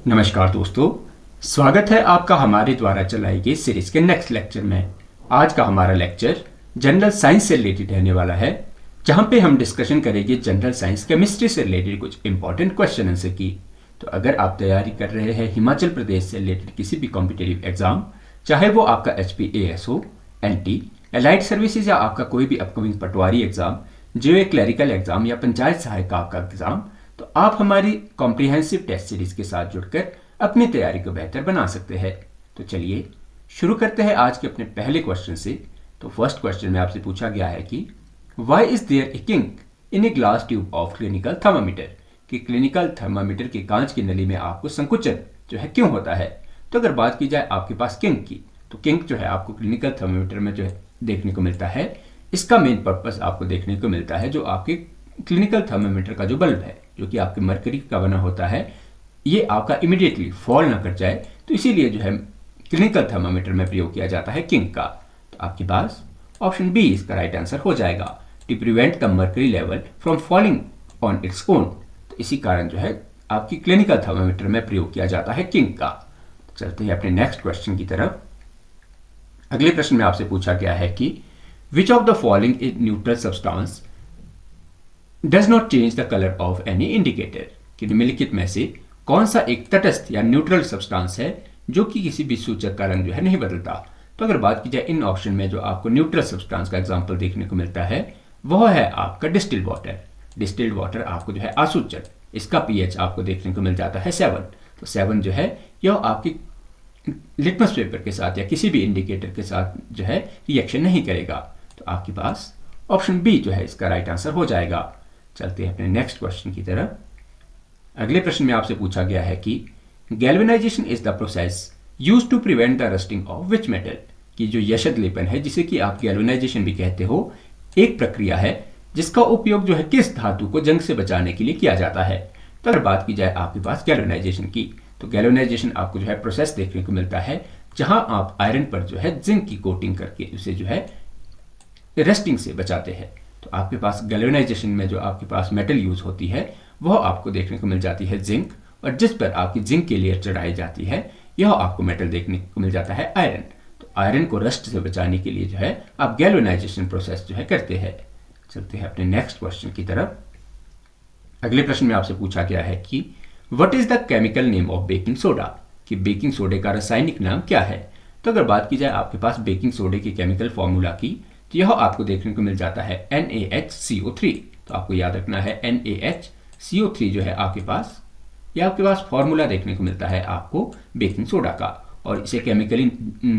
नमस्कार दोस्तों, स्वागत है आपका हमारे द्वारा चलाई गई सीरीज के नेक्स्ट लेक्चर में। आज का हमारा लेक्चर जनरल साइंस से रिलेटेड रहने वाला है, जहां पे हम डिस्कशन करेंगे जनरल साइंस केमिस्ट्री से रिलेटेड कुछ इंपॉर्टेंट क्वेश्चन आंसर की। तो अगर आप तैयारी कर रहे हैं हिमाचल प्रदेश से रिलेटेड किसी भी कॉम्पिटेटिव एग्जाम, चाहे वो आपका HPAS हो, NT, एलाइड सर्विसेज या आपका कोई भी अपकमिंग पटवारी एग्जाम, जो क्लरिकल एग्जाम या पंचायत सहायक का आपका एग्जाम, तो आप हमारी कॉम्प्रिहेंसिव टेस्ट सीरीज के साथ जुड़कर अपनी तैयारी को बेहतर बना सकते हैं। तो चलिए शुरू करते हैं आज के अपने पहले क्वेश्चन से। तो फर्स्ट क्वेश्चन में आपसे पूछा गया है कि why is there a kink in a glass tube of clinical thermometer, कि क्लिनिकल थर्मामीटर के कांच की नली में आपको संकुचन जो है क्यों होता है। तो अगर बात की जाए आपके पास किंक की, तो किंक जो है आपको क्लिनिकल थर्मामीटर में जो है देखने को मिलता है। इसका मेन पर्पस आपको देखने को मिलता है जो आपके क्लिनिकल थर्मामीटर का जो बल्ब है, जो कि आपके मरकरी का बना होता है, ये आपका इमीडिएटली फॉल ना कर जाए, तो इसीलिए जो है क्लिनिकल थर्मामीटर में प्रयोग किया जाता है किंक का। तो आपके पास ऑप्शन बी इसका राइट आंसर हो जाएगा, to prevent the mercury level from falling on its own. तो इसी कारण जो है आपकी क्लिनिकल थर्मामीटर में प्रयोग किया जाता है किंक का। चलते हैं अपने नेक्स्ट क्वेश्चन की तरफ। अगले प्रश्न में आपसे पूछा गया है कि which of the following is neutral substance does not change the colour of any indicator, कि निम्नलिखित में से कौन सा एक तटस्थ या न्यूट्रल सब्सटेंस है जो कि किसी भी सूचक का रंग जो है नहीं बदलता। तो अगर बात की जाए इन ऑप्शन में जो आपको न्यूट्रल सब्सटेंस का एग्जांपल देखने को मिलता है वह है आपका डिस्टिल्ड वाटर। डिस्टिल्ड वाटर आपको जो है आसूचक, इसका pH आपको देखने को मिल जाता है 7। तो 7 जो है यह आपकी लिटमस पेपर के साथ या किसी भी इंडिकेटर के साथ जो है रिएक्शन नहीं करेगा। तो आपके पास ऑप्शन बी जो है इसका राइट आंसर हो जाएगा। चलते हैं अपने नेक्स्ट क्वेश्चन की तरफ। अगले प्रश्न में आपसे पूछा गया है कि galvanisation is the process used to prevent the rusting of which metal, कि जो यशद लेपन है जिसे कि आप गैल्वेनाइजेशन भी कहते हो, एक प्रक्रिया है जिसका उपयोग जो है किस धातु को जंग से बचाने के लिए किया जाता है। तो अगर बात की जाए आपके पास गैल्वेनाइजेशन की, तो गैल्वेनाइजेशन आपको जो है प्रोसेस देखने को मिलता है जहां आप आयरन पर जो है जिंक की कोटिंग करके उसे जो है रस्टिंग से बचाते हैं। तो आपके पास गैल्वेनाइजेशन में जो आपके पास मेटल यूज होती है वह आपको देखने को मिल जाती है जिंक, और जिस पर आपकी जिंक की लेयर चढ़ाई जाती है यह आपको मेटल देखने को मिल जाता है आयरन। तो आयरन को रस्ट से बचाने के लिए जो है आप गैल्वेनाइजेशन प्रोसेस जो है करते हैं। चलते हैं अपने नेक्स्ट क्वेश्चन की तरफ। अगले प्रश्न में आपसे पूछा गया है कि what is the chemical name of baking soda, कि बेकिंग सोडे का रासायनिक नाम क्या है। तो अगर बात की जाए आपके पास बेकिंग सोडे के केमिकल फॉर्मूला की, तो यह आपको देखने को मिल जाता है NaHCO3। तो आपको याद रखना है NaHCO3 जो है आपके पास, यह आपके पास फॉर्मूला देखने को मिलता है आपको बेकिंग सोडा का, और इसे केमिकली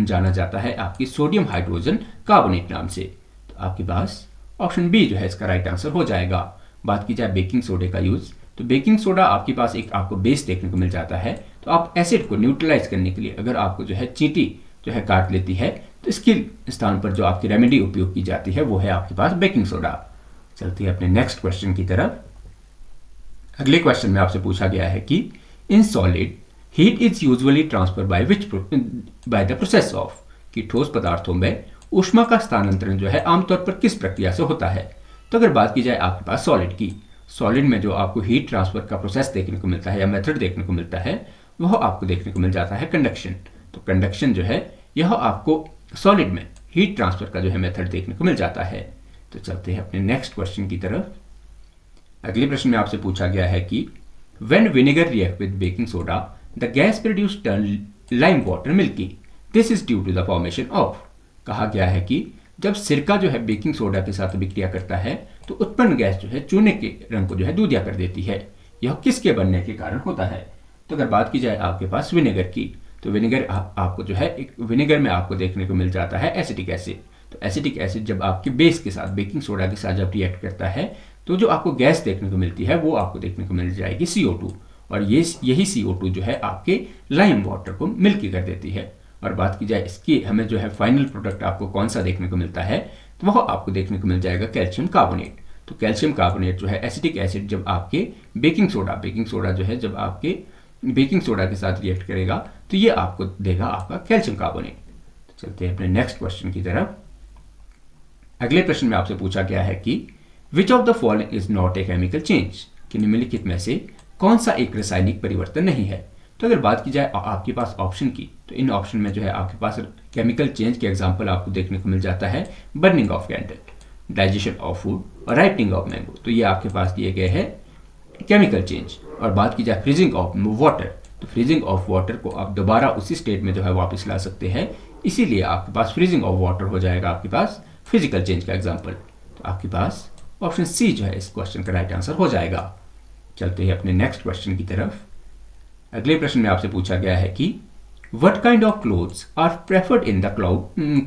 जाना जाता है आपकी सोडियम हाइड्रोजन कार्बोनेट नाम से। तो आपके पास ऑप्शन बी जो है इसका राइट आंसर हो जाएगा। बात की जाए बेकिंग सोडे का यूज, तो बेकिंग सोडा आपके पास एक आपको बेस देखने को मिल जाता है। तो आप एसिड को न्यूट्रलाइज करने के लिए अगर आपको जो है चींटी जो है काट लेती है, तो इसके स्थान पर जो आपकी रेमेडी उपयोग की जाती है वो है आपके पास बेकिंग सोडा। चलते हैं अपने नेक्स्ट क्वेश्चन की तरफ। अगले क्वेश्चन में आपसे पूछा गया है कि in solid heat is usually transfer by the process of, कि ठोस पदार्थों में ऊष्मा का स्थानांतरण जो है आमतौर पर किस प्रक्रिया से होता है। तो अगर बात की जाए आपके पास सॉलिड की, सॉलिड में जो आपको हीट ट्रांसफर का प्रोसेस देखने को मिलता है या मेथड देखने को मिलता है वह आपको देखने को मिल जाता है कंडक्शन। तो कंडक्शन जो है यह आपको सॉलिड में हीट ट्रांसफर का जो है मेथड देखने को मिल जाता है। तो चलते हैं अपने नेक्स्ट क्वेश्चन की तरफ। अगले प्रश्न में आपसे पूछा गया है कि when vinegar react with baking soda the gas produce turn lime water milky, this is due to the formation of. कहा गया है कि जब सिरका जो है बेकिंग सोडा के साथ अभिक्रिया करता है तो उत्पन्न गैस जो है चूने के रंग को जो है दूधिया कर देती है। यह किसके बनने के कारण होता है। तो अगर बात की जाए आपके पास विनेगर की, तो विनेगर आपको जो है एक विनेगर में आपको देखने को मिल जाता है एसिटिक एसिड। तो एसिटिक एसिड जब आपके बेस के साथ बेकिंग सोडा के साथ जब रिएक्ट करता है तो जो आपको गैस देखने को मिलती है वो आपको देखने को मिल जाएगी CO2, और यही CO2 जो है आपके लाइम वाटर को मिल्की कर देती है। और बात की जाए इसकी हमें जो है फाइनल प्रोडक्ट आपको कौन सा देखने को मिलता है, तो वह आपको देखने को मिल जाएगा कैल्शियम कार्बोनेट। तो कैल्शियम कार्बोनेट जो है एसिटिक एसिड जब आपके बेकिंग सोडा जो है जब आपके बेकिंग सोडा के साथ रिएक्ट करेगा तो ये आपको देगा आपका कैल्शियम कार्बोनेट। तो चलते हैं अपने नेक्स्ट क्वेश्चन की तरफ। अगले प्रश्न में आपसे पूछा गया है कि which of the following is not a chemical change, कि निम्नलिखित में से कौन सा एक रासायनिक परिवर्तन नहीं है। तो अगर बात की जाए आपके पास ऑप्शन की, तो इन ऑप्शन में जो है आपके पास केमिकल चेंज के एग्जांपल आपको देखने को मिल जाता है burning of candle, digestion of food और राइपनिंग ऑफ मैंगो। तो ये आपके पास दिए गए हैं केमिकल चेंज। और बात की जाए फ्रीजिंग ऑफ वाटर, तो फ्रीजिंग ऑफ वाटर को आप दोबारा उसी स्टेट में जो है वापस ला सकते हैं, इसीलिए आपके पास फ्रीजिंग ऑफ वाटर हो जाएगा आपके पास फिजिकल चेंज का एग्जांपल। तो आपके पास ऑप्शन सी जो है इस क्वेश्चन का राइट आंसर हो जाएगा। चलते हैं अपने नेक्स्ट क्वेश्चन की तरफ। अगले प्रश्न में आपसे पूछा गया है कि what kind of clothes are preferred in the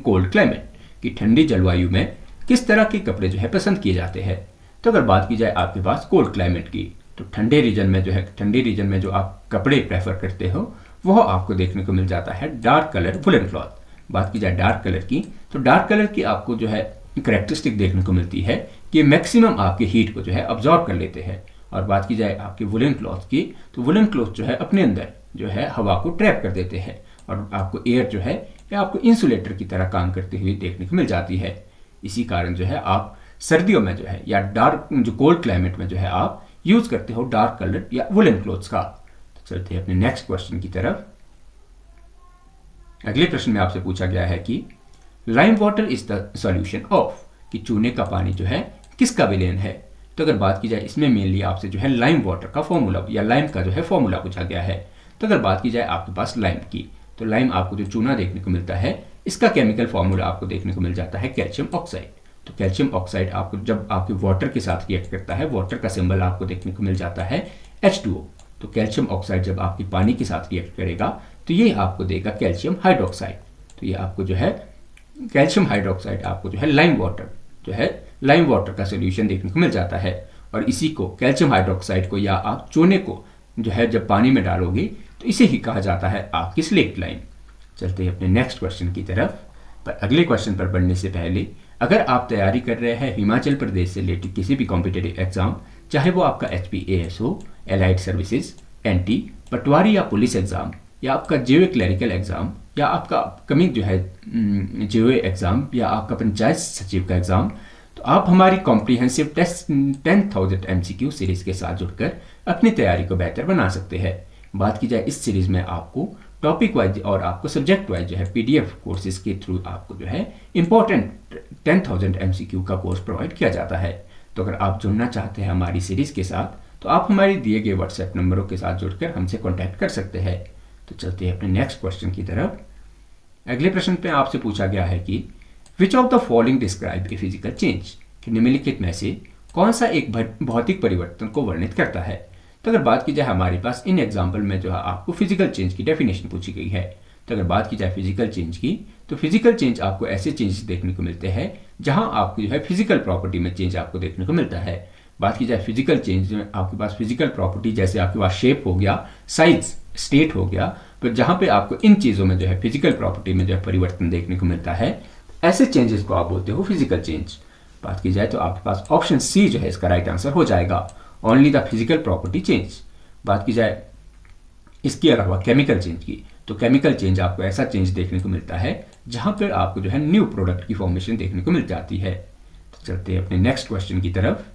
cold climate, कि ठंडी जलवायु में किस तरह के कपड़े जो है पसंद किए जाते हैं। तो अगर बात की जाए आपके पास कोल्ड क्लाइमेट की, तो ठंडे रीजन में जो है, ठंडे रीजन में जो आप कपड़े प्रेफर करते हो वह आपको देखने को मिल जाता है डार्क कलर वुलन क्लॉथ। बात की जाए डार्क कलर की, तो डार्क कलर की आपको जो है करेक्टरिस्टिक देखने को मिलती है कि मैक्सिमम आपके हीट को जो है ऑब्जॉर्व कर लेते हैं। और बात की जाए आपके वुलन क्लॉथ की, तो वुलन क्लॉथ जो है अपने अंदर जो है हवा को ट्रैप कर देते हैं और आपको एयर जो है या आपको इंसुलेटर की तरह काम करते हुए देखने को मिल जाती है। इसी कारण जो है आप सर्दियों में जो है या डार्क जो कोल्ड क्लाइमेट में जो है आप यूज करते हो डार्क कलर या वुलन क्लॉथ्स का। तो चलते हैं अपने नेक्स्ट क्वेश्चन की तरफ। अगले प्रश्न में आपसे पूछा गया है कि lime water is the solution of, कि चूने का पानी जो है किसका विलेन है। तो अगर बात की जाए इसमें मेनली आपसे जो है लाइम वाटर का फॉर्मूला या लाइम का जो है फॉर्मूला पूछा गया है। तो अगर बात की जाए आपके पास लाइम की, तो लाइम आपको जो चूना देखने को मिलता है इसका केमिकल फॉर्मूला आपको देखने को मिल जाता है कैल्शियम ऑक्साइड। तो कैल्शियम ऑक्साइड आपको जब आपके वाटर के साथ रिएक्ट करता है, वाटर का सिंबल आपको देखने को मिल जाता है H2O। तो कैल्शियम ऑक्साइड जब आपके पानी के साथ रिएक्ट करेगा तो ये आपको देगा कैल्शियम हाइड्रोक्साइड। तो ये आपको जो है कैल्शियम हाइड्रोक्साइड आपको जो है लाइम वाटर का सोल्यूशन देखने को मिल जाता है। और इसी को कैल्शियम हाइड्रोक्साइड को या आप चूने को जो है जब पानी में डालोगे तो इसे ही कहा जाता है आपकी स्लेक्ट लाइम। चलते हैं अपने नेक्स्ट क्वेश्चन की तरफ। पर अगले क्वेश्चन पर बढ़ने से पहले, अगर आप तैयारी कर रहे हैं हिमाचल प्रदेश से रिलेटेड किसी भी कॉम्पिटेटिव एग्जाम, चाहे वो आपका HPAS हो, एलाइड सर्विसेज, NT, पटवारी या पुलिस एग्जाम, या आपका JOA क्लरिकल एग्जाम, या आपका अपकमिंग जो है JOA एग्जाम, या आपका पंचायत सचिव का एग्जाम, तो आप हमारी कॉम्प्रिहेंसिव टेस्ट 10,000 MCQ सीरीज के साथ जुड़कर अपनी तैयारी को बेहतर बना सकते हैं। बात की जाए इस सीरीज में आपको टॉपिक वाइज और आपको सब्जेक्ट वाइज जो है PDF कोर्सेज के थ्रू आपको जो है इंपॉर्टेंट 10,000 MCQ का कोर्स प्रोवाइड किया जाता है। तो अगर आप जुड़ना चाहते हैं हमारी सीरीज के साथ, तो आप हमारे दिए गए WhatsApp नंबरों के साथ जुड़कर हमसे कॉन्टैक्ट कर सकते हैं। तो चलते हैं अपने नेक्स्ट क्वेश्चन की तरफ। अगले प्रश्न पे आपसे पूछा गया है कि which of the following describe a physical change, कि निम्नलिखित में से कौन सा एक भौतिक परिवर्तन को वर्णित करता है। तो अगर बात की जाए हमारे पास इन एग्जाम्पल में जो है आपको फिजिकल चेंज की डेफिनेशन पूछी गई है। तो अगर बात की जाए फिजिकल चेंज की, तो फिजिकल चेंज आपको ऐसे चेंजेस देखने को मिलते हैं जहां आपको जो है फिजिकल प्रॉपर्टी में चेंज आपको देखने को मिलता है। बात की जाए फिजिकल चेंज में आपके पास फिजिकल प्रॉपर्टी जैसे आपके पास शेप हो गया, साइज, स्टेट हो गया, तो जहां पे आपको इन चीज़ों में जो है फिजिकल प्रॉपर्टी में जो है परिवर्तन देखने को मिलता है, ऐसे चेंजेस को आप बोलते हो फिजिकल चेंज। बात की जाए तो आपके पास ऑप्शन सी जो है इसका राइट आंसर हो जाएगा, only the physical property change. बात की जाए इसके अलावा केमिकल चेंज की, तो केमिकल चेंज आपको ऐसा चेंज देखने को मिलता है जहां पर आपको जो है न्यू प्रोडक्ट की फॉर्मेशन देखने को मिल जाती है। तो चलते हैं अपने नेक्स्ट क्वेश्चन की तरफ।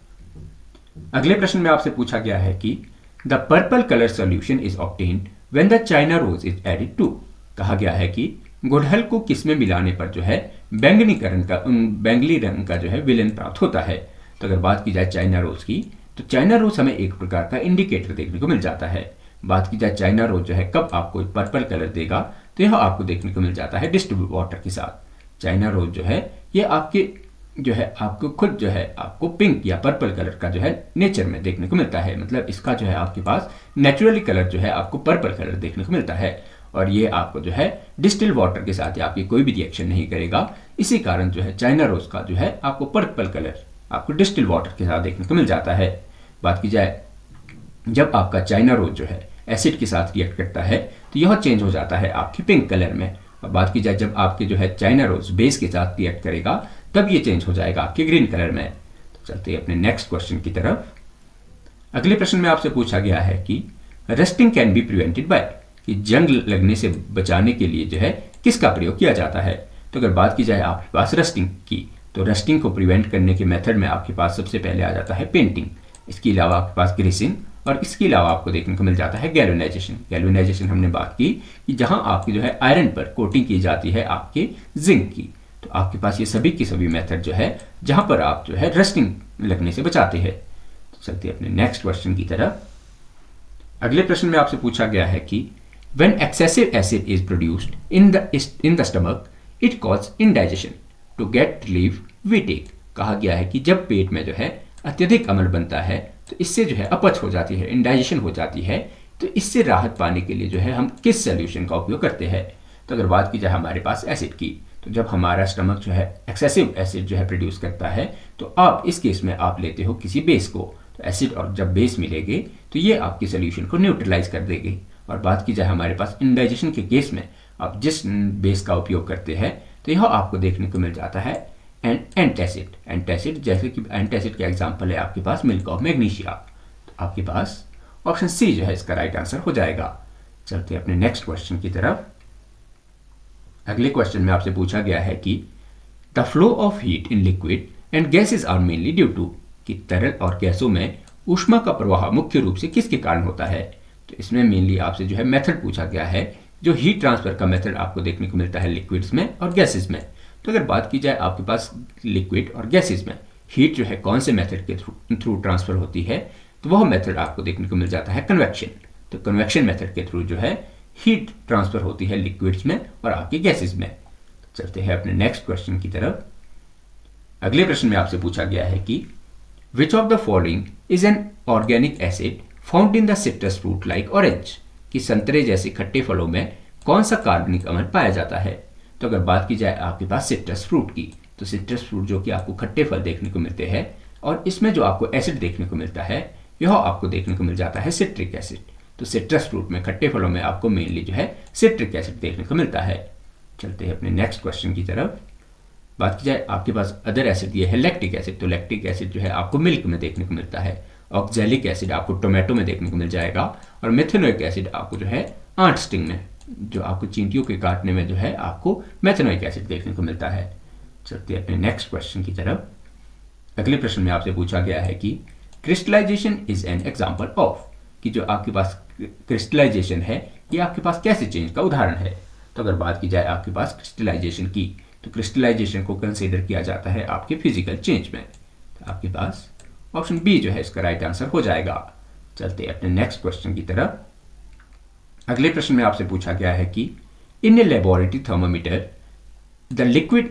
अगले प्रश्न में आपसे पूछा गया है कि the purple colour solution is obtained when the China rose is added to. कहा गया है कि गुड़हल को किसमें मिलाने पर जो है बैंगनी रंग का जो है विलेन प्राप्त होता है। तो अगर बात की जाए चाइना रोज की, तो चाइना रोज हमें एक प्रकार का इंडिकेटर देखने को मिल जाता है। बात की जाए चाइना रोज जो है कब आपको पर्पल कलर देगा, तो यह आपको देखने को मिल जाता है डिस्टिल्ड वाटर के साथ। चाइना रोज जो है ये आपके जो है आपको खुद जो है आपको पिंक या पर्पल कलर का जो है नेचर में देखने को मिलता है, मतलब इसका जो है आपके पास नेचुरली कलर जो है आपको पर्पल कलर देखने को मिलता है। और ये आपको जो है डिस्टिल्ड वाटर के साथ आपकी कोई भी रिएक्शन नहीं करेगा, इसी कारण जो है चाइना रोज का जो है आपको पर्पल कलर आपको डिस्टिल्ड वाटर के साथ देखने को मिल जाता है। बात की जाए जब आपका चाइना रोज जो है एसिड के साथ रिएक्ट करता है तो यह चेंज हो जाता है आपकी पिंक कलर में। और बात की जाए जब आपके जो है चाइना रोज बेस के साथ रिएक्ट करेगा तब ये चेंज हो जाएगा आपके ग्रीन कलर में। तो चलते हैं अपने नेक्स्ट क्वेश्चन की तरफ। अगले प्रश्न में आपसे पूछा गया है कि rusting can be prevented by, कि जंग लगने से बचाने के लिए जो है किसका प्रयोग किया जाता है। तो अगर बात की जाए आपके पास रस्टिंग की, तो रस्टिंग को प्रिवेंट करने के मेथड में आपके पास सबसे पहले आ जाता है पेंटिंग, इसके अलावा आपके पास ग्रीसिंग और इसके अलावा आपको देखने को मिल जाता है गैल्वेनाइजेशन। गैल्वेनाइजेशन हमने बात की कि जहां आपकी जो है आयरन पर कोटिंग की जाती है आपके जिंक की। तो आपके पास ये सभी की सभी मेथड जो है जहां पर आप जो है रस्टिंग लगने से बचाते हैं। तो चलते हैं अपने नेक्स्ट क्वेश्चन की तरफ। अगले प्रश्न में आपसे पूछा गया है कि when excessive acid is produced in the stomach it causes indigestion to get relief we take। कहा गया है कि जब पेट में जो है अत्यधिक अम्ल बनता है तो इससे जो है अपच हो जाती है, इंडाइजेशन हो जाती है। तो इससे राहत पाने के लिए जो है हम किस सोल्यूशन का उपयोग करते हैं? तो अगर बात की जाए हमारे पास एसिड की, तो जब हमारा स्टमक जो है एक्सेसिव एसिड जो है प्रोड्यूस करता है तो आप इस केस में आप लेते हो किसी बेस को। तो एसिड और जब बेस मिलेगी तो ये आपकी सोल्यूशन को न्यूट्रलाइज कर देगी। और बात की जाए हमारे पास इंडाइजेशन के केस में आप जिस बेस का उपयोग करते हैं तो यह आपको देखने को मिल जाता है एंटासिड। एंटासिड जैसे कि एंटासिड का एग्जांपल है आपके पास मिल्क ऑफ मैग्नीशिया। तो आपके पास ऑप्शन सी जो है इसका राइट आंसर हो जाएगा। चलते हैं अपने नेक्स्ट क्वेश्चन की तरफ। अगले क्वेश्चन में आपसे पूछा गया है कि the flow of heat in liquid and gases are mainly due to, कि तरल और गैसों में ऊष्मा का प्रवाह मुख्य रूप से किसके कारण होता है? तो इसमें मेनली आपसे जो है मेथड पूछा गया है, जो हीट ट्रांसफर का मेथड आपको देखने को मिलता है लिक्विड्स में और गैसेस में। तो अगर बात की जाए आपके पास लिक्विड और गैसेस में हीट जो है कौन से मेथड के थ्रू ट्रांसफर होती है, तो वह मेथड आपको देखने को मिल जाता है कन्वेक्शन। तो कन्वेक्शन मेथड के थ्रू जो है हीट ट्रांसफर होती है लिक्विड्स में और आपके गैसेस में। चलते हैं अपने नेक्स्ट क्वेश्चन की तरफ। अगले प्रश्न में आपसे पूछा गया है कि which of the following is an organic acid found in the citrus fruit like orange, कि संतरे जैसे खट्टे फलों में कौन सा कार्बनिक अम्ल पाया जाता है? तो अगर बात की जाए आपके पास सिट्रस फ्रूट की, तो सिट्रस फ्रूट जो कि आपको खट्टे फल देखने को मिलते हैं और इसमें जो आपको एसिड देखने को मिलता है यह आपको देखने को मिल जाता है सिट्रिक एसिड। तो सिट्रस फ्रूट में खट्टे फलों में आपको मेनली जो है सिट्रिक एसिड देखने को मिलता है। चलते हैं अपने नेक्स्ट क्वेश्चन की तरफ। बात की जाए आपके पास अदर एसिड ये है लैक्टिक एसिड। तो लैक्टिक एसिड जो है आपको मिल्क में देखने को मिलता है। ऑक्जेलिक एसिड आपको टोमेटो में देखने को मिल जाएगा और मेथेनोइक एसिड आपको जो है आंट स्टिंग में, जो आपको चींटियों के काटने में जो है आपको मेथेनोइक एसिड देखने को मिलता है। चलते हैं अपने नेक्स्ट क्वेश्चन की तरफ। अगले प्रश्न में आपसे पूछा गया है कि crystallisation is an example of, कि जो आपके पास क्रिस्टलाइजेशन है ये आपके पास कैसे चेंज का उदाहरण है? तो अगर बात की जाए आपके पास क्रिस्टलाइजेशन की, तो क्रिस्टलाइजेशन को कंसीडर किया जाता है आपके फिजिकल चेंज में। तो आपके पास ऑप्शन बी जो है इसका राइट आंसर हो जाएगा। चलते हैं अपने नेक्स्ट क्वेश्चन की तरफ। अगले प्रश्न में आपसे पूछा गया है कि in a laboratory thermometer the liquid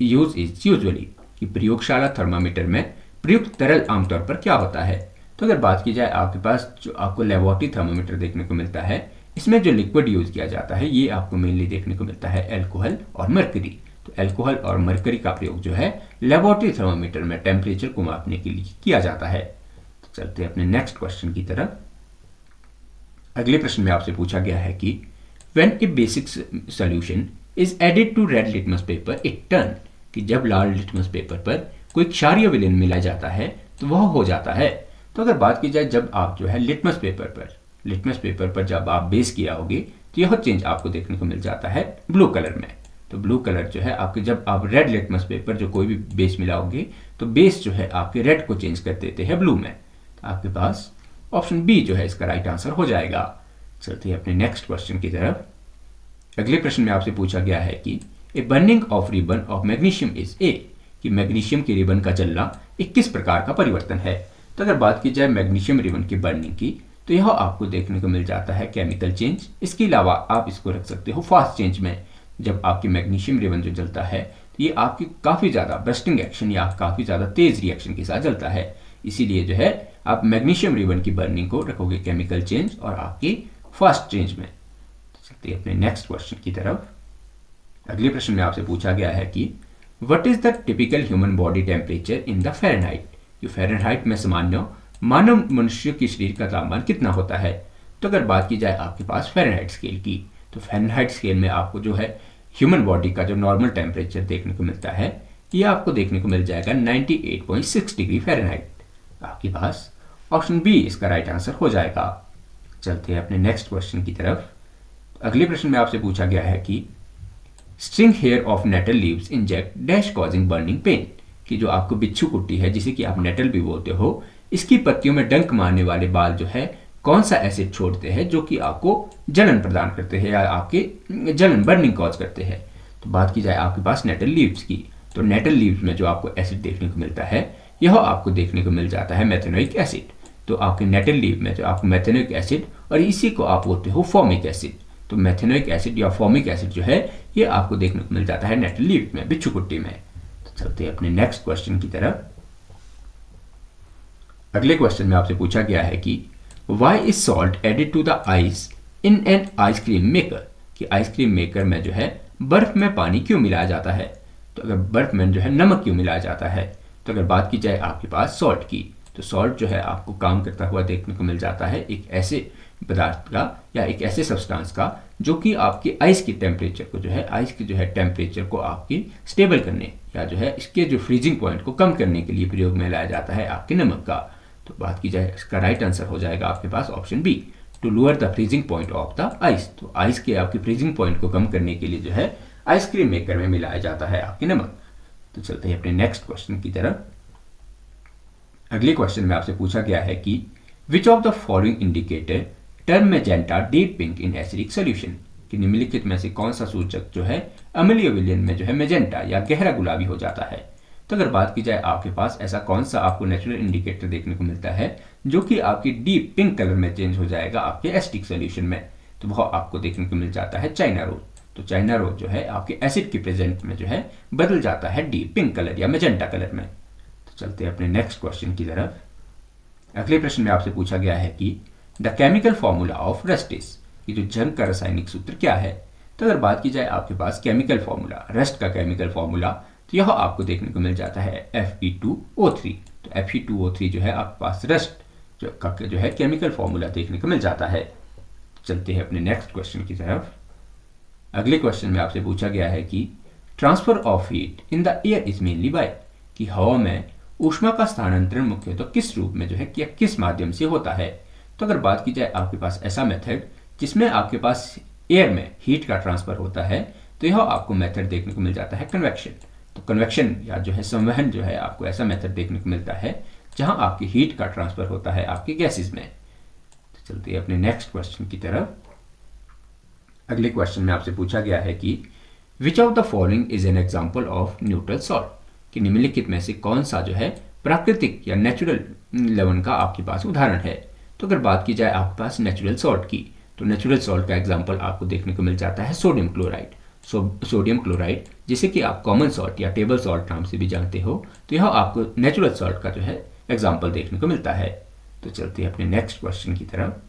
use is usually, कि प्रयोगशाला थर्मामीटर में प्रयुक्त तरल आमतौर पर क्या होता है? तो अगर बात की जाए आपके पास जो आपको लेबोरेटरी थर्मामीटर देखने को मिलता है इसमें जो लिक्विड यूज किया जाता है ये आपको मेनली देखने को मिलता है एल्कोहल और मरकरी। तो एल्कोहल और मरकरी का प्रयोग जो है लेबोरेटरी थर्मामीटर में टेम्परेचर को मापने के लिए किया जाता है। तो चलते हैं अपने नेक्स्ट क्वेश्चन की तरफ। अगले प्रश्न में आपसे पूछा गया है कि when a basic solution is added to red litmus paper it turn, कि जब लाल लिटमस पेपर पर कोई क्षारीय विलयन मिला जाता है तो वह हो जाता है। तो अगर बात की जाए जब आप जो है लिटमस पेपर पर जब आप बेस किया होगे तो यह चेंज आपको देखने को मिल जाता है ब्लू कलर में। तो ब्लू कलर जो है आपके जब आप रेड लिटमस पेपर जो कोई भी बेस मिलाओगे तो बेस जो है आपके रेड को चेंज कर देते हैं ब्लू में। तो आपके पास ऑप्शन बी जो है इसका राइट आंसर हो जाएगा। चलते हैं अपने नेक्स्ट क्वेश्चन की तरफ। अगले प्रश्न में आपसे पूछा गया है कि a burning of ribbon of magnesium is a, कि मैग्नीशियम के रिबन का जलना एक किस प्रकार का परिवर्तन है? तो अगर बात की जाए मैग्नीशियम रिबन की बर्निंग की तो यह आपको देखने को मिल जाता है केमिकल चेंज। इसके अलावा आप इसको रख सकते हो फास्ट चेंज में। जब आपकी मैग्नीशियम रिबन जो जलता है तो ये आपकी काफ़ी ज़्यादा बस्टिंग एक्शन या काफ़ी ज़्यादा तेज रिएक्शन के साथ जलता है, इसीलिए जो है आप मैग्नीशियम रिबन की बर्निंग को रखोगे केमिकल चेंज और आपकी फास्ट चेंज में। चलते हैं अपने नेक्स्ट क्वेश्चन की तरफ। अगले प्रश्न में आपसे पूछा गया है कि what is the typical human body temperature in the Fahrenheit, जो फ़ारेनहाइट में सामान्य मानव मनुष्य की शरीर का तापमान कितना होता है? तो अगर बात की जाए आपके पास फ़ारेनहाइट स्केल की, तो फ़ारेनहाइट स्केल में आपको जो है ह्यूमन बॉडी का जो नॉर्मल टेम्परेचर देखने को मिलता है ये आपको देखने को मिल जाएगा 98.6 डिग्री फ़ारेनहाइट। आपके पास ऑप्शन बी इसका राइट आंसर हो जाएगा। चलते हैं अपने नेक्स्ट क्वेश्चन की तरफ। अगले प्रश्न में आपसे पूछा गया है कि stinging hair of nettle leaves inject dash causing burning pain, कि जो आपको बिच्छू कुट्टी है जिसे कि आप नेटल भी बोलते हो, इसकी पत्तियों में डंक मारने वाले बाल जो है कौन सा एसिड छोड़ते हैं जो कि आपको जलन प्रदान करते हैं या आपके जलन बर्निंग कॉज करते हैं। तो बात की जाए आपके पास नेटल लीव्स की, तो नेटल लीव्स में जो आपको एसिड देखने को मिलता है यह आपको देखने को मिल जाता है मेथेनोइक एसिड। तो आपके नेटल लीव में जो आपको मेथेनोइक एसिड और इसी को आप बोलते हो फॉर्मिक एसिड। तो मेथेनोइक एसिड या फॉर्मिक एसिड जो है ये आपको देखने को मिल जाता है नेटल लीव में, बिच्छू कुट्टी में। तो चलते हैं अपने नेक्स्ट क्वेश्चन की तरफ। अगले क्वेश्चन में आपसे पूछा गया है कि why is salt added to the ice in an ice cream maker, कि आइसक्रीम मेकर में जो है बर्फ में पानी क्यों मिलाया जाता है। तो अगर बर्फ में जो है नमक क्यों मिलाया जाता है। तो अगर बात की जाए आपके पास सॉल्ट की, तो सॉल्ट जो है आपको काम करता हुआ देखने को मिल जाता है एक ऐसे पदार्थ का या एक ऐसे सब्सटेंस का जो कि आपकी आइस की टेम्परेचर को जो है आइस की जो है टेम्परेचर को आपकी स्टेबल करने या जो है इसके जो फ्रीजिंग पॉइंट को कम करने के लिए प्रयोग में लाया जाता है आपके नमक का। तो बात की जाए इसका राइट आंसर हो जाएगा आपके पास option B, to lower the freezing point of the ice. तो आइस के आपकी फ्रीजिंग पॉइंट को कम करने के लिए जो है आइसक्रीम मेकर में मिलाया जाता है आपके नमक। तो चलते हैं अपने नेक्स्ट क्वेश्चन की तरफ। अगले क्वेश्चन में आपसे पूछा गया है कि which of the following indicator turn magenta deep pink in acidic solution, कि निम्नलिखित में से कौन सा सूचक जो है अम्लीय विलयन में जो है मैजेंटा या गहरा गुलाबी हो जाता है। तो अगर बात की जाए आपके पास ऐसा कौन सा आपको नेचुरल इंडिकेटर देखने को मिलता है जो कि आपकी डीप पिंक कलर में चेंज हो जाएगा आपके एसिडिक सॉल्यूशन में, तो वह आपको देखने को मिल जाता है चाइना रोज। तो चाइना रोज जो है आपके एसिड की प्रेजेंट में जो है बदल जाता है डीप पिंक कलर या मैजेंटा कलर में। तो चलते हैं अपने नेक्स्ट क्वेश्चन की तरफ। अगले प्रश्न में आपसे पूछा गया है कि the chemical formula of rust is, कि जो जंग का रासायनिक सूत्र क्या है। तो अगर बात की जाए आपके पास केमिकल फॉर्मूला, रस्ट का केमिकल फॉर्मूला, तो यह आपको देखने को मिल जाता है Fe2O3। तो Fe2O3 जो है आपके पास रस्ट जो है केमिकल फॉर्मूला देखने को मिल जाता है। चलते हैं अपने नेक्स्ट क्वेश्चन की तरफ। अगले क्वेश्चन में आपसे पूछा गया है कि transfer of heat in the air is mainly by, कि हवा में ऊष्मा का स्थानांतरण मुख्यतः तो किस रूप में जो है या किस माध्यम से होता है। तो अगर बात की जाए आपके पास ऐसा मेथड जिसमें आपके पास एयर में हीट का ट्रांसफर होता है, तो यह आपको मेथड देखने को मिल जाता है कन्वेक्शन। तो कन्वेक्शन या जो है संवहन जो है आपको ऐसा मेथड देखने को मिलता है जहां आपकी हीट का ट्रांसफर होता है आपके गैसेज में। तो चलते हैं अपने नेक्स्ट क्वेश्चन की तरफ। अगले क्वेश्चन में आपसे पूछा गया है कि which of the following is an example of neutral salt, कि निम्नलिखित में से कौन सा जो है प्राकृतिक या नेचुरल लवण का आपके पास उदाहरण है। तो अगर बात की जाए आपके पास नेचुरल सॉल्ट की, तो नेचुरल सॉल्ट का एग्जाम्पल आपको देखने को मिल जाता है सोडियम क्लोराइड। सोडियम क्लोराइड जिसे कि आप कॉमन सॉल्ट या टेबल सॉल्ट नाम से भी जानते हो, तो यह आपको नेचुरल सॉल्ट का जो है एग्जाम्पल देखने को मिलता है। तो चलते हैं अपने नेक्स्ट क्वेश्चन की तरफ।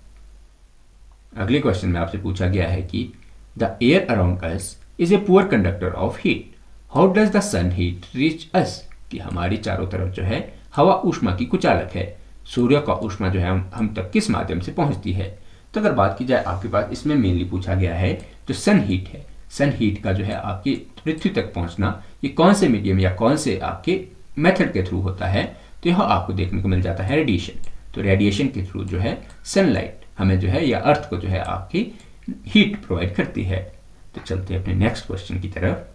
अगले क्वेश्चन में आपसे पूछा गया है कि the air around us is a poor conductor of heat, how does the sun heat reach us, कि हमारी चारों तरफ जो है हवा ऊष्मा की कुचालक है, सूर्य का ऊष्मा जो है हम तक किस माध्यम से पहुंचती है। तो अगर बात की जाए आपके पास इसमें मेनली पूछा गया है जो सन हीट है, सन हीट का जो है आपकी पृथ्वी तक पहुंचना ये कौन से मीडियम या कौन से आपके मेथड के थ्रू होता है। तो यह आपको देखने को मिल जाता है रेडिएशन। तो रेडिएशन के थ्रू जो है सनलाइट हमें जो है या अर्थ को जो है आपकी हीट प्रोवाइड करती है। तो चलते हैं अपने नेक्स्ट क्वेश्चन की तरफ।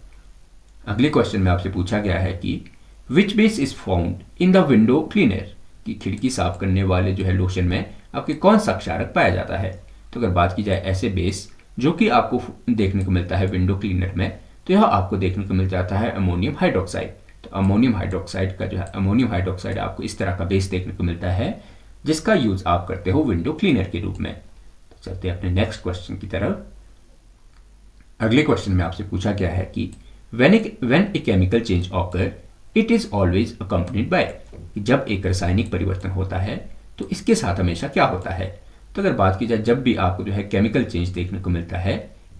अगले क्वेश्चन में आपसे पूछा गया है कि which base is found in the window cleaner, कि खिड़की साफ करने वाले जो है लोशन में आपके कौन सा क्षारक पाया जाता है। तो अगर बात की जाए ऐसे बेस जो कि आपको देखने को मिलता है विंडो क्लीनर में, तो यह आपको देखने को मिल जाता है अमोनियम हाइड्रोक्साइड। तो अमोनियम हाइड्रोक्साइड का जो है अमोनियम हाइड्रोक्साइड आपको इस तरह का बेस देखने को मिलता है जिसका यूज आप करते हो विंडो क्लीनर के रूप में। तो चलते हैं अपने नेक्स्ट क्वेश्चन की तरफ। अगले क्वेश्चन में आपसे पूछा गया है कि when a chemical change occur it is always accompanied by, जब एक रासायनिक परिवर्तन होता है तो इसके साथ हमेशा क्या होता है। तो अगर बात की जाए जब भी आपको जो है केमिकल चेंज देखने को मिलता है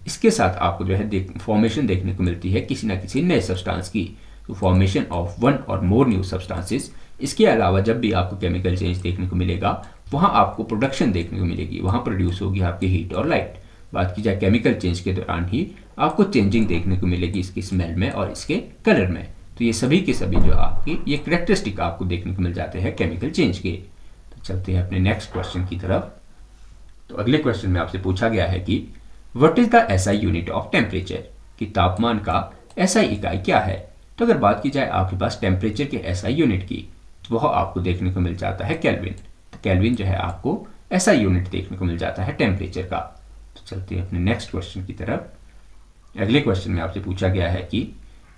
इसके साथ आपको जो है फॉर्मेशन देखने को मिलती है किसी ना किसी नए सब्सटेंस की, तो फॉर्मेशन ऑफ वन और मोर न्यू सब्सटेंसेस। इसके अलावा जब भी आपको केमिकल चेंज देखने को मिलेगा वहाँ आपको प्रोडक्शन देखने को मिलेगी, वहाँ प्रोड्यूस होगी आपकी हीट और लाइट। बात की जाए केमिकल चेंज के दौरान ही आपको चेंजिंग देखने को मिलेगी इसकी स्मेल में और इसके कलर में। तो ये सभी के सभी जो आपकी ये करेक्टरिस्टिक आपको देखने को मिल जाते हैं केमिकल चेंज के। तो चलते हैं अपने नेक्स्ट क्वेश्चन की तरफ। तो अगले क्वेश्चन में आपसे पूछा गया है कि what is the SI unit of temperature, कि तापमान का एसआई इकाई क्या है। तो अगर बात की जाए आपके पास टेम्परेचर के एसआई यूनिट की, वह आपको देखने को मिल जाता है केल्विन। तो केल्विन जो है आपको ऐसा यूनिट देखने को मिल जाता है टेम्परेचर का। तो चलते हैं अपने नेक्स्ट क्वेश्चन की तरफ। अगले क्वेश्चन में आपसे पूछा गया है कि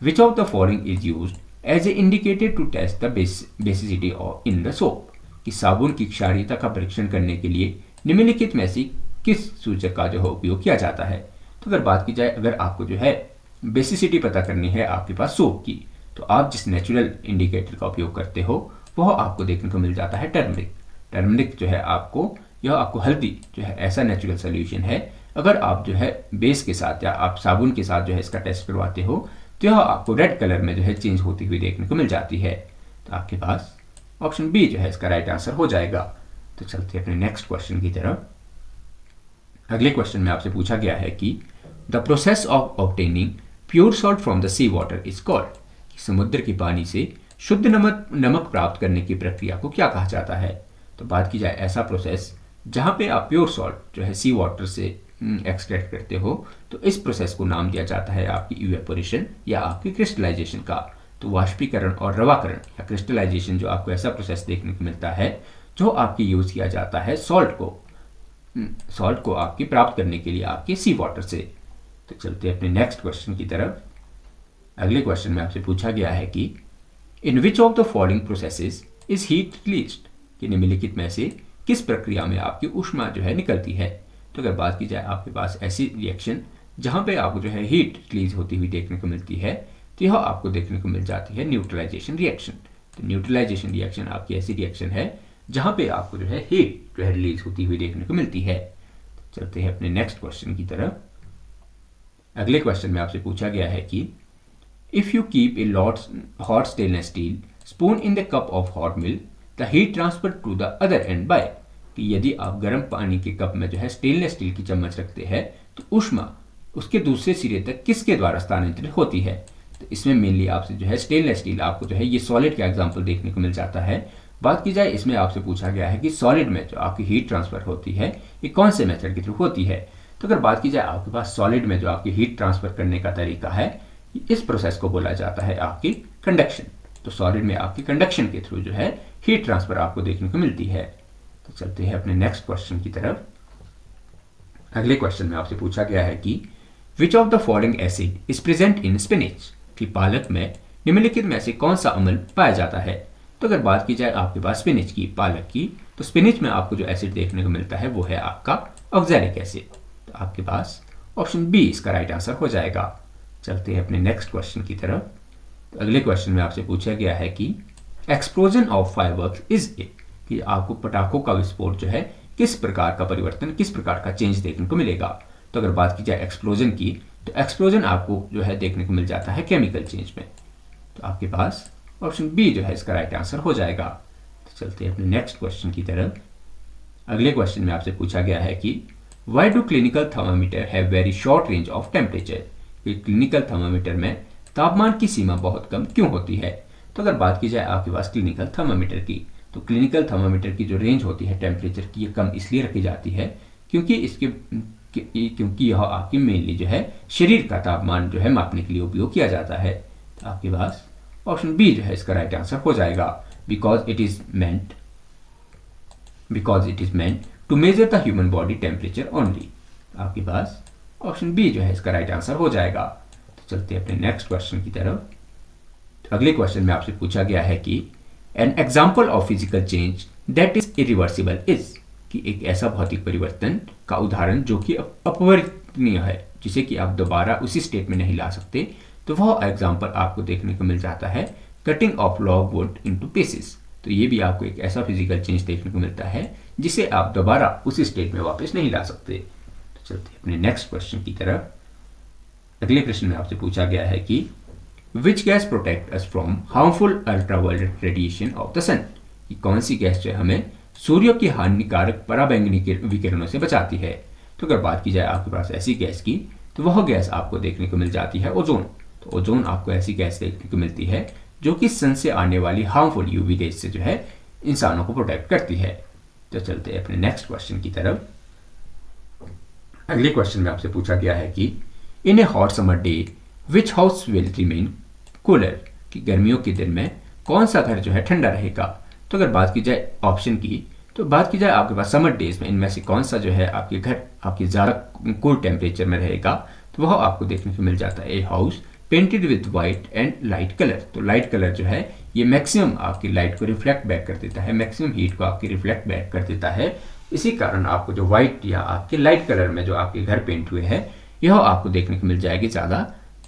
which of the following is used as a indicator to test the basicity of in the soap, कि साबुन की क्षारीयता का परीक्षण करने के लिए निम्नलिखित में से किस सूचक का जो है उपयोग किया जाता है। तो अगर बात की जाए, अगर आपको जो है बेसिसिटी पता करनी है आपके पास सोप की, तो आप जिस नेचुरल इंडिकेटर का उपयोग करते हो वह आपको देखने को मिल जाता है टर्मरिक। टर्मरिक जो है यह आपको हल्दी जो है ऐसा नेचुरल सोल्यूशन है, अगर आप जो है बेस के साथ या आप साबुन के साथ जो है इसका टेस्ट करवाते हो तो यह आपको रेड कलर में जो है चेंज होती हुई देखने को मिल जाती है। तो आपके पास ऑप्शन बी जो है इसका राइट आंसर हो जाएगा। तो चलते हैं अपने नेक्स्ट क्वेश्चन की तरफ। अगले क्वेश्चन में आपसे पूछा गया है कि the process of obtaining pure salt from the sea water is called, कि समुद्र के पानी से शुद्ध नमक प्राप्त करने की प्रक्रिया को क्या कहा जाता है। तो बात की जाए ऐसा प्रोसेस जहां पे आप प्योर सॉल्ट जो है सी वाटर से एक्सट्रैक्ट करते हो, तो इस प्रोसेस को नाम दिया जाता है आपकी इवेपोरेशन या आपकी क्रिस्टलाइजेशन का। तो वाष्पीकरण और रवाकरण या क्रिस्टलाइजेशन जो आपको ऐसा प्रोसेस देखने को मिलता है जो आपकी यूज किया जाता है सॉल्ट को आपकी प्राप्त करने के लिए आपके सी वाटर से। तो चलते हैं अपने नेक्स्ट क्वेश्चन की तरफ। अगले क्वेश्चन में आपसे पूछा गया है कि in which of the following processes is heat released, कि निम्नलिखित में से किस प्रक्रिया में आपकी ऊष्मा जो है निकलती है। तो अगर बात की जाए आपके पास ऐसी रिएक्शन जहां पे आपको जो है हीट रिलीज होती हुई देखने को मिलती है, तो यह आपको देखने को मिल जाती है न्यूट्रलाइजेशन रिएक्शन। तो न्यूट्रलाइजेशन रिएक्शन आपकी ऐसी रिएक्शन है जहां पे आपको जो है हीट जो है रिलीज होती हुई देखने को मिलती है। चलते हैं अपने नेक्स्ट क्वेश्चन की तरफ। अगले क्वेश्चन में आपसे पूछा गया है कि if you keep a hot stainless steel spoon in the cup of hot milk the heat transfer to the other end by, कि यदि आप गर्म पानी के कप में जो है स्टेनलेस स्टील की चम्मच रखते हैं तो ऊष्मा उसके दूसरे सिरे तक किसके द्वारा स्थानांतरित होती है। तो इसमें मेनली आपसे जो है स्टेनलेस स्टील आपको जो है ये सॉलिड का एग्जांपल देखने को मिल जाता है। बात की जाए इसमें आपसे पूछा गया है कि सॉलिड में जो आपकी हीट ट्रांसफर होती है ये कौन से मेथड के थ्रू होती है। तो अगर बात की जाए आपके पास सॉलिड में जो आपकी हीट ट्रांसफर करने का तरीका है, इस प्रोसेस को बोला जाता है आपकी कंडक्शन। तो सॉलिड में आपकी कंडक्शन के थ्रू जो है हीट ट्रांसफर आपको देखने को मिलती है। तो चलते हैं अपने नेक्स्ट क्वेश्चन की तरफ। अगले क्वेश्चन में आपसे पूछा गया है कि which of the following acid is present in spinach, कि पालक में निम्नलिखित में से कौन सा अम्ल पाया जाता है। तो अगर बात की जाए आपके पास स्पिनच की, पालक की, तो स्पिनच में आपको जो एसिड देखने को मिलता है वो है आपका ऑक्सैलिक एसिड। तो आपके पास ऑप्शन बी इसका राइट आंसर हो जाएगा। चलते हैं अपने नेक्स्ट क्वेश्चन की तरफ। तो अगले क्वेश्चन में आपसे पूछा गया है कि explosion of fireworks is a, कि आपको पटाखों का विस्फोट जो है किस प्रकार का परिवर्तन, किस प्रकार का चेंज देखने को मिलेगा। तो अगर बात की जाए एक्सप्लोजन की, तो एक्सप्लोजन आपको जो है देखने को मिल जाता है केमिकल चेंज में। तो आपके पास ऑप्शन बी जो है इसका राइट आंसर हो जाएगा। तो चलते हैं अपने नेक्स्ट क्वेश्चन की तरफ। अगले क्वेश्चन में आपसे पूछा गया है कि why do clinical thermometer have very short range of temperature, clinical thermometer में तापमान की सीमा बहुत कम क्यों होती है। तो अगर बात की जाए आपके पास क्लिनिकल थर्मामीटर की, तो क्लिनिकल थर्मामीटर की जो रेंज होती है टेम्परेचर की, ये कम इसलिए रखी जाती है क्योंकि यह आपकी मेनली जो है शरीर का तापमान जो है मापने के लिए उपयोग किया जाता है। तो आपके पास ऑप्शन बी जो है इसका राइट आंसर हो जाएगा, because it is meant to measure the human body temperature only. आपके पास ऑप्शन बी जो है इसका राइट आंसर हो जाएगा। तो चलते हैं अपने नेक्स्ट क्वेश्चन की तरफ। तो अगले क्वेश्चन में आपसे पूछा गया है कि N example of physical change that is irreversible is, कि एक ऐसा भौतिक परिवर्तन का उदाहरण जो कि अपरिवर्तनीय है, जिसे कि आप दोबारा उसी स्टेट में नहीं ला सकते। तो वह एग्जाम्पल आपको देखने को मिल जाता है cutting of log would into pieces. तो ये भी आपको एक ऐसा फिजिकल चेंज देखने को मिलता है जिसे आप दोबारा उसी स्टेट में वापस नहीं ला सकते। तो चलते हैं अपने नेक्स्ट क्वेश्चन की तरफ। अगले प्रश्न में आपसे पूछा गया है कि which gas protect us from harmful ultraviolet radiation of the sun, कि कौन सी गैस जो हमें सूर्य की हानिकारक पराबैंगनी विकिरणों से बचाती है। तो अगर बात की जाए आपके पास ऐसी गैस की, तो वह गैस आपको देखने को मिल जाती है ओजोन। तो ओजोन आपको ऐसी गैस देखने को मिलती है जो कि सन से आने वाली हार्मफुल यूवी रेज से जो है इंसानों को प्रोटेक्ट करती है। तो चलते हैं अपने नेक्स्ट क्वेश्चन की तरफ। अगले क्वेश्चन में आपसे पूछा गया है कि in a hot summer day which house will remain cooler, कि गर्मियों के दिन में कौन सा घर जो है ठंडा रहेगा? तो अगर बात की जाए ऑप्शन की, तो बात की जाए आपके पास समर डेज में इनमें से कौन सा जो है आपके घर आपकी ज़्यादा कूल टेम्परेचर में रहेगा, तो वह आपको देखने को मिल जाता है a house painted with white and light colour. तो लाइट कलर जो है ये मैक्सिमम आपकी लाइट को रिफ्लेक्ट बैक कर देता है, मैक्सिमम हीट को आपकी रिफ्लेक्ट बैक कर देता है। इसी कारण आपको जो वाइट या आपके लाइट कलर में जो आपके घर पेंट हुए हैं यह आपको देखने को मिल जाएगी ज़्यादा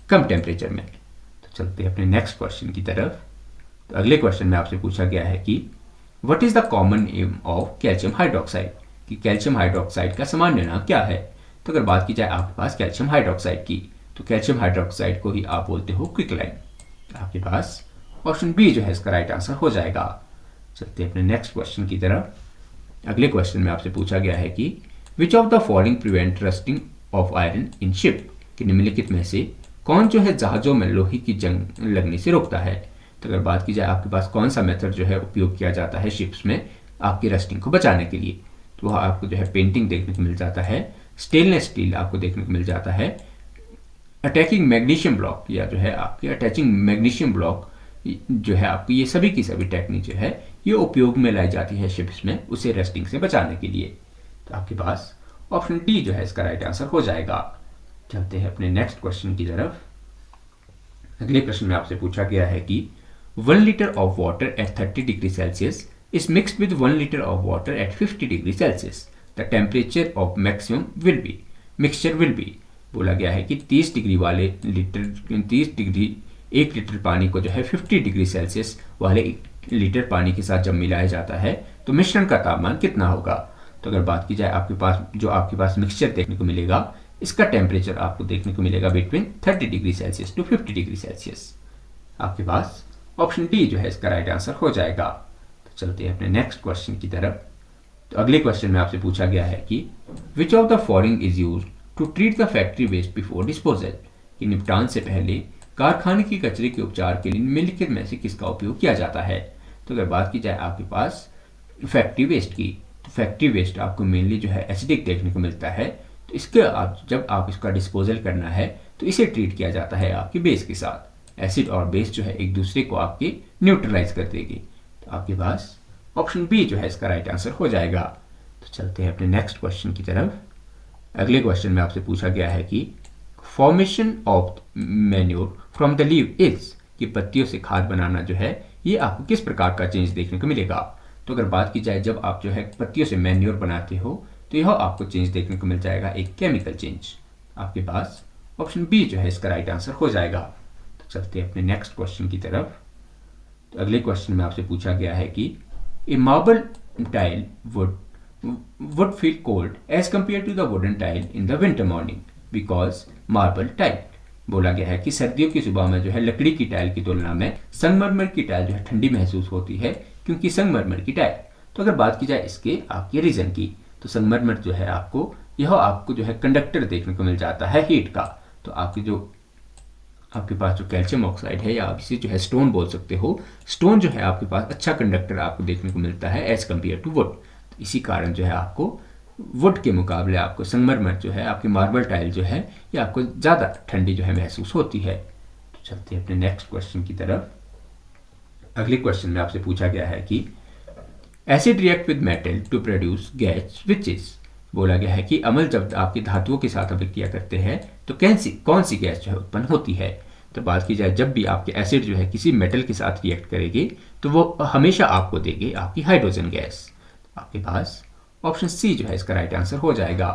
कम टेम्परेचर में। तो चलते हैं अपने नेक्स्ट क्वेश्चन की तरफ। तो अगले क्वेश्चन में आपसे पूछा गया है कि what is the common name of calcium hydroxide, कि कैल्शियम हाइड्रोक्साइड का सामान्य नाम क्या है? तो अगर बात की जाए आपके पास कैल्शियम हाइड्रोक्साइड की, तो कैल्शियम हाइड्रोक्साइड को ही आप बोलते हो क्विकलाइन। आपके पास ऑप्शन बी जो है इसका राइट आंसर हो जाएगा। चलते हैं अपने नेक्स्ट क्वेश्चन की तरफ। अगले क्वेश्चन में आपसे पूछा गया है कि which of the following prevent rusting of iron in ship, कि निम्नलिखित में से कौन जो है जहाजों में लोहे की जंग लगने से रोकता है? तो अगर बात की जाए आपके पास कौन सा मेथड जो है उपयोग किया जाता है शिप्स में आपकी रस्टिंग को बचाने के लिए, तो वह आपको जो है पेंटिंग देखने को मिल जाता है, स्टेनलेस स्टील आपको देखने को मिल जाता है, अटैकिंग मैग्नीशियम ब्लॉक या जो है आपके अटैचिंग मैग्नीशियम ब्लॉक जो है आपकी, ये सभी की सभी टेक्निक जो है ये उपयोग में लाई जाती है शिप्स में उसे रस्टिंग से बचाने के लिए। तो आपके पास ऑप्शन डी जो है इसका राइट आंसर हो जाएगा। चलते हैं अपने नेक्स्ट क्वेश्चन की तरफ। अगले प्रश्न में आपसे पूछा गया है कि 1 litre of water at 30 degree Celsius is mixed with 1 litre of water at 50 degree Celsius, the temperature of maximum mixture will be. बोला गया है कि 30 डिग्री वाले लीटर 1 लीटर पानी को जो है 50 डिग्री सेल्सियस वाले लीटर पानी के साथ जब मिलाया जाता है तो मिश्रण का तापमान कितना होगा? तो अगर बात की जाए आपके पास मिक्सचर देखने को मिलेगा, इसका टेम्परेचर आपको देखने को मिलेगा between 30 degree Celsius to 50 degree Celsius. आपके पास ऑप्शन डी जो है इसका राइट आंसर हो जाएगा। तो चलते हैं अपने नेक्स्ट क्वेश्चन की तरफ। तो अगले क्वेश्चन में आपसे पूछा गया है कि which of the following is use to treat the factory waste before disposal, कि निपटान से पहले कारखाने की कचरे के उपचार के लिए निम्नलिखित में से किसका उपयोग किया जाता है? तो अगर बात की जाए आपके पास फैक्ट्री वेस्ट की, तो फैक्ट्री वेस्ट आपको मेनली जो है एसिडिक देखने को मिलता है, तो इसके जब आप इसका डिस्पोजल करना है तो इसे ट्रीट किया जाता है आपकी बेस के साथ। एसिड और बेस जो है एक दूसरे को आपकी न्यूट्रलाइज कर देगी। तो आपके पास ऑप्शन बी जो है इसका राइट आंसर हो जाएगा। तो चलते हैं अपने नेक्स्ट क्वेश्चन की तरफ। अगले क्वेश्चन में आपसे पूछा गया है कि formation of manure from the leave is, कि पत्तियों से खाद बनाना जो है ये आपको किस प्रकार का चेंज देखने को मिलेगा? तो अगर बात की जाए जब आप जो है पत्तियों से मैन्योर बनाते हो तो यह आपको चेंज देखने को मिल जाएगा एक केमिकल चेंज। आपके पास ऑप्शन बी जो है इसका राइट आंसर हो जाएगा। तो चलते हैं अपने नेक्स्ट क्वेश्चन की तरफ। तो अगले क्वेश्चन में आपसे पूछा गया है कि a marble tile would feel cold as compared to the wooden tile in the winter morning because marble tile। बोला गया है कि सर्दियों की सुबह में जो है लकड़ी की टाइल की तुलना में संगमरमर की टाइल जो है ठंडी महसूस होती है, क्योंकि संगमरमर की टाइल। तो अगर बात की जाए इसके आपके रीजन की, तो संगमरमर जो है आपको जो है कंडक्टर देखने को मिल जाता है हीट का। तो आपके पास जो कैल्शियम ऑक्साइड है या आप इसे जो है स्टोन बोल सकते हो, स्टोन जो है आपके पास अच्छा कंडक्टर आपको देखने को मिलता है एज कम्पेयर टू वुड। इसी कारण जो है आपको वुड के मुकाबले आपको संगमरमर जो है आपकी मार्बल टाइल जो है ये आपको ज़्यादा ठंडी जो है महसूस होती है। तो चलते हैं अपने नेक्स्ट क्वेश्चन की तरफ। अगले क्वेश्चन में आपसे पूछा गया है कि acid react with metal to produce gas which is. बोला गया है कि अम्ल जब आपकी धातुओं के साथ अभिक्रिया करते हैं तो कौन सी गैस जो है उत्पन्न होती है? तो बात की जाए जब भी आपके एसिड जो है किसी मेटल के साथ रिएक्ट करेगी तो वो हमेशा आपको देगी आपकी हाइड्रोजन गैस। आपके पास ऑप्शन सी जो है इसका राइट आंसर हो जाएगा।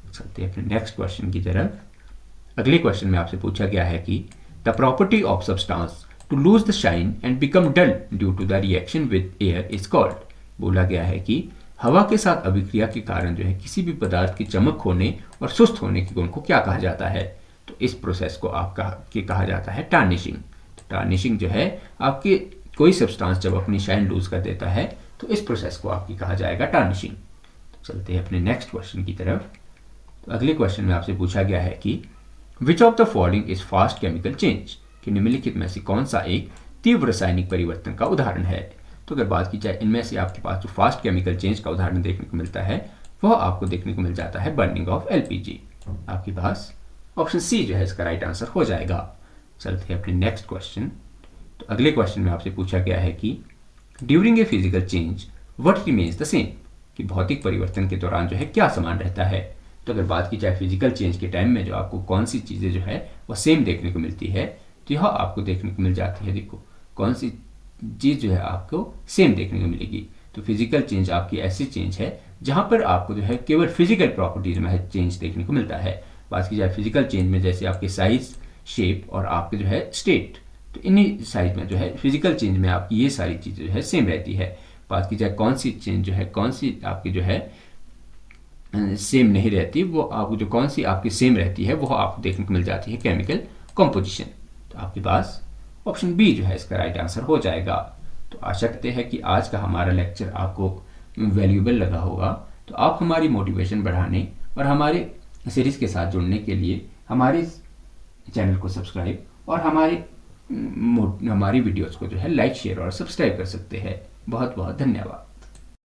चलते हैं अपने नेक्स्ट क्वेश्चन की तरफ। अगले क्वेश्चन में आपसे पूछा गया है कि the property of substance to lose the shine and become dull due to the reaction with air is called. बोला गया है कि हवा के साथ अभिक्रिया के कारण जो है किसी भी पदार्थ की चमक होने और सुस्त होने के गुण को क्या कहा जाता है? तो इस प्रोसेस को कहा जाता है टार्निशिंग। तो टार्निशिंग जो है आपके कोई सब्सटेंस जब अपनी शाइन लूज कर देता है तो इस प्रोसेस को आपकी कहा जाएगा टार्निशिंग। तो चलते हैं अपने नेक्स्ट क्वेश्चन की तरफ। तो अगले क्वेश्चन में आपसे पूछा गया है कि which of the following is fast chemical change, कि निम्नलिखित में से कौन सा एक तीव्र रासायनिक परिवर्तन का उदाहरण है? तो अगर बात की जाए इनमें से आपके पास जो फास्ट केमिकल चेंज का उदाहरण देखने को मिलता है वह आपको देखने को मिल जाता है बर्निंग ऑफ एलपीजी। आपके पास ऑप्शन सी जो है इसका राइट आंसर हो जाएगा। चलते हैं अपने नेक्स्ट क्वेश्चन। तो अगले क्वेश्चन में आपसे पूछा गया है कि during a physical change what remains the same, कि भौतिक परिवर्तन के दौरान जो है क्या समान रहता है। तो अगर बात की जाए फिजिकल चेंज के टाइम में जो आपको कौन सी चीज़ें जो है वो सेम देखने को मिलती है, तो यह आपको देखने को मिल जाती है, देखो कौन सी चीज़ जो है आपको सेम देखने को मिलेगी। तो फिजिकल चेंज आपकी ऐसी चेंज है जहाँ पर आपको जो है केवल फिजिकल प्रॉपर्टीज में चेंज देखने को मिलता है। बात की जाए फिजिकल चेंज में जैसे आपके साइज, शेप और आपके जो है स्टेट, तो इन्हीं साइज में जो है फिजिकल चेंज में आपकी ये सारी चीज़ें जो है सेम रहती है। बात की जाए कौन सी चेंज जो है कौन सी आपकी जो है सेम नहीं रहती, वो आपको जो कौन सी आपकी सेम रहती है वो आपको देखने को मिल जाती है केमिकल कॉम्पोजिशन। तो आपके पास ऑप्शन बी जो है इसका राइट आंसर हो जाएगा। तो आशा करते हैं कि आज का हमारा लेक्चर आपको वैल्यूएबल लगा होगा। तो आप हमारी मोटिवेशन बढ़ाने और हमारे सीरीज़ के साथ जुड़ने के लिए हमारे चैनल को सब्सक्राइब और हमारी वीडियोज़ को जो है लाइक, शेयर और सब्सक्राइब कर सकते हैं। बहुत बहुत धन्यवाद।